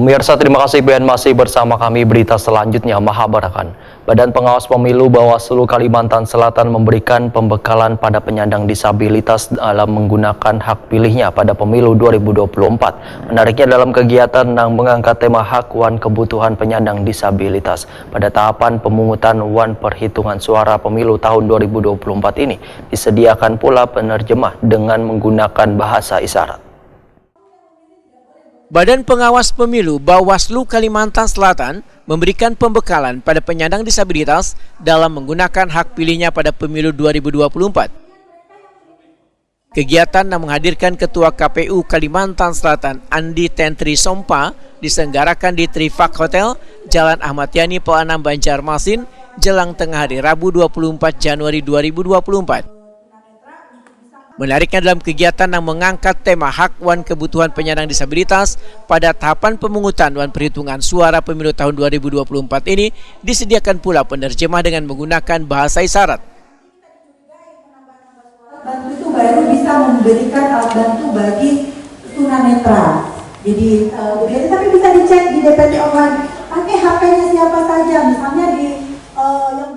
Pemirsa, terima kasih dan masih bersama kami. Berita selanjutnya, Mahabarakan. Badan Pengawas Pemilu Bawaslu Kalimantan Selatan memberikan pembekalan pada penyandang disabilitas dalam menggunakan hak pilihnya pada pemilu 2024. Menariknya, dalam kegiatan yang mengangkat tema hak wan kebutuhan penyandang disabilitas pada tahapan pemungutan wan perhitungan suara pemilu tahun 2024 ini, disediakan pula penerjemah dengan menggunakan bahasa isyarat. Badan Pengawas Pemilu Bawaslu Kalimantan Selatan memberikan pembekalan pada penyandang disabilitas dalam menggunakan hak pilihnya pada pemilu 2024. Kegiatan yang menghadirkan Ketua KPU Kalimantan Selatan Andi Tentri Sompa diselenggarakan di Trifak Hotel, Jalan Ahmad Yani, Polanam, Banjarmasin, jelang tengah hari Rabu 24 Januari 2024. Menariknya, dalam kegiatan yang mengangkat tema hak wan kebutuhan penyandang disabilitas pada tahapan pemungutan wan perhitungan suara pemilu tahun 2024 ini disediakan pula penerjemah dengan menggunakan bahasa isyarat. Bantu itu baru bisa memberikan alat bantu bagi tunanetra. Jadi tapi bisa dicek di DPT online. Pakai HP-nya siapa saja, misalnya di yang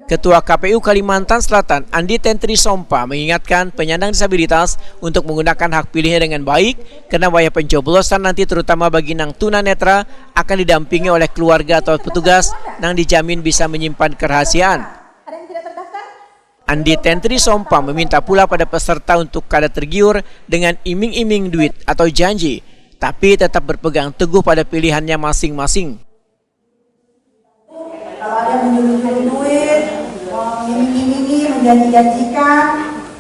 Ketua KPU Kalimantan Selatan Andi Tentri Sompa mengingatkan penyandang disabilitas untuk menggunakan hak pilihnya dengan baik karena wayah pencoblosan nanti terutama bagi nang tunanetra akan didampingi oleh keluarga atau petugas yang dijamin bisa menyimpan kerahasiaan. Andi Tentri Sompa meminta pula pada peserta untuk kada tergiur dengan iming-iming duit atau janji, tapi tetap berpegang teguh pada pilihannya masing-masing. Kalau ada menyuruh duit, iming-imingi, menjanji-janjikan,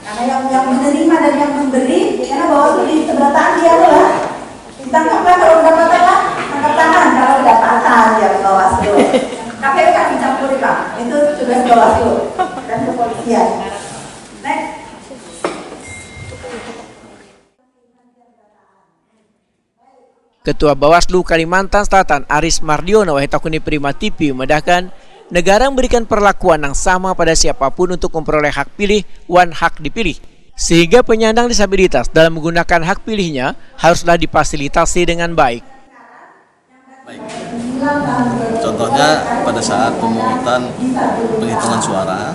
karena yang menerima dan yang memberi, karena Bawaslu di sebelah tangan dia lah. Ditangkaplah kalau dapatan lah, tangkap tangan kalau dapatan ya Bawaslu. KPU kan dicampuri Pak, itu tugas Bawaslu dan kepolisian. Next. Ketua Bawaslu Kalimantan Selatan Aris Mardiono Wahitakuni Prima TV memedahkan negara memberikan perlakuan yang sama pada siapapun untuk memperoleh hak pilih wan hak dipilih. Sehingga penyandang disabilitas dalam menggunakan hak pilihnya haruslah difasilitasi dengan baik. Contohnya pada saat pemungutan penghitungan suara,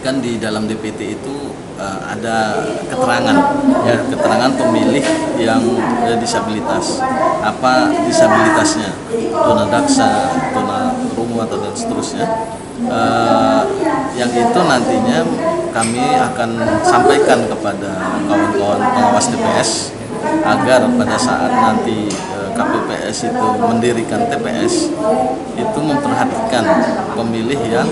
kan di dalam DPT itu ada keterangan pemilih yang disabilitas, apa disabilitasnya, tunadaksa, tunarungu atau dan seterusnya. Yang itu nantinya kami akan sampaikan kepada kawan-kawan pengawas TPS agar pada saat nanti KPPS itu mendirikan TPS itu memperhatikan pemilih yang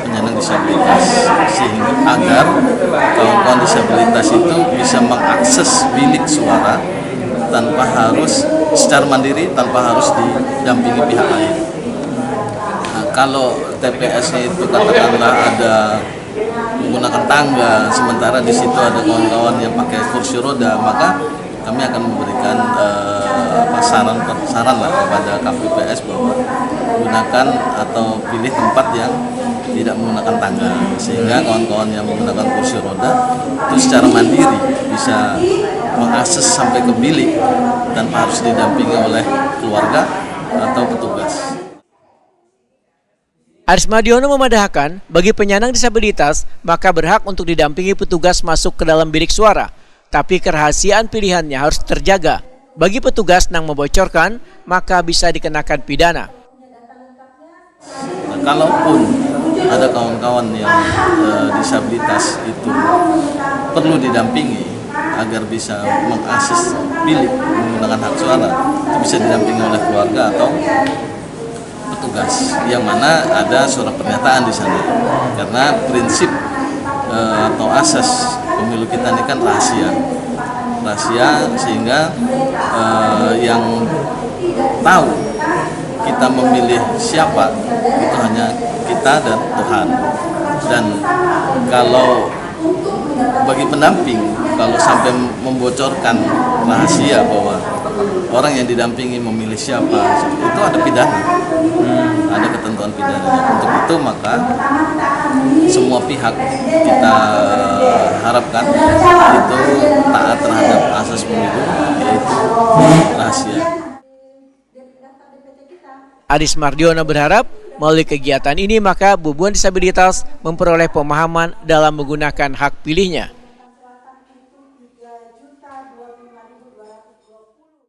penyandang disabilitas, sehingga agar kawan-kawan disabilitas itu bisa mengakses bilik suara tanpa harus secara mandiri, tanpa harus didampingi pihak lain. Nah, kalau TPS-nya itu katakanlah ada menggunakan tangga, sementara di situ ada kawan-kawan yang pakai kursi roda, maka kami akan memberikan saran lah kepada KPPS bahwa gunakan atau pilih tempat yang tidak menggunakan tangga, sehingga kawan-kawan yang menggunakan kursi roda itu secara mandiri bisa mengakses sampai ke bilik tanpa harus didampingi oleh keluarga atau petugas. Aris Mardiono memadahkan bagi penyandang disabilitas maka berhak untuk didampingi petugas masuk ke dalam bilik suara. Tapi kerahasiaan pilihannya harus terjaga. Bagi petugas yang membocorkan, maka bisa dikenakan pidana. Nah, kalaupun ada kawan-kawan yang disabilitas itu perlu didampingi agar bisa mengakses bilik menggunakan hak suara, itu bisa didampingi oleh keluarga atau petugas, yang mana ada surat pernyataan di sana. Karena prinsip atau asas pemilu kita ini kan rahasia, sehingga yang tahu kita memilih siapa itu hanya kita dan Tuhan. Dan kalau bagi pendamping, kalau sampai membocorkan rahasia bahwa orang yang didampingi memilih siapa, itu ada pidana, ada ketentuan pidana. Untuk itu maka semua pihak kita harapkan itu taat terhadap asas pemilu, Adis Mardiono berharap melalui kegiatan ini maka bubuan disabilitas memperoleh pemahaman dalam menggunakan hak pilihnya.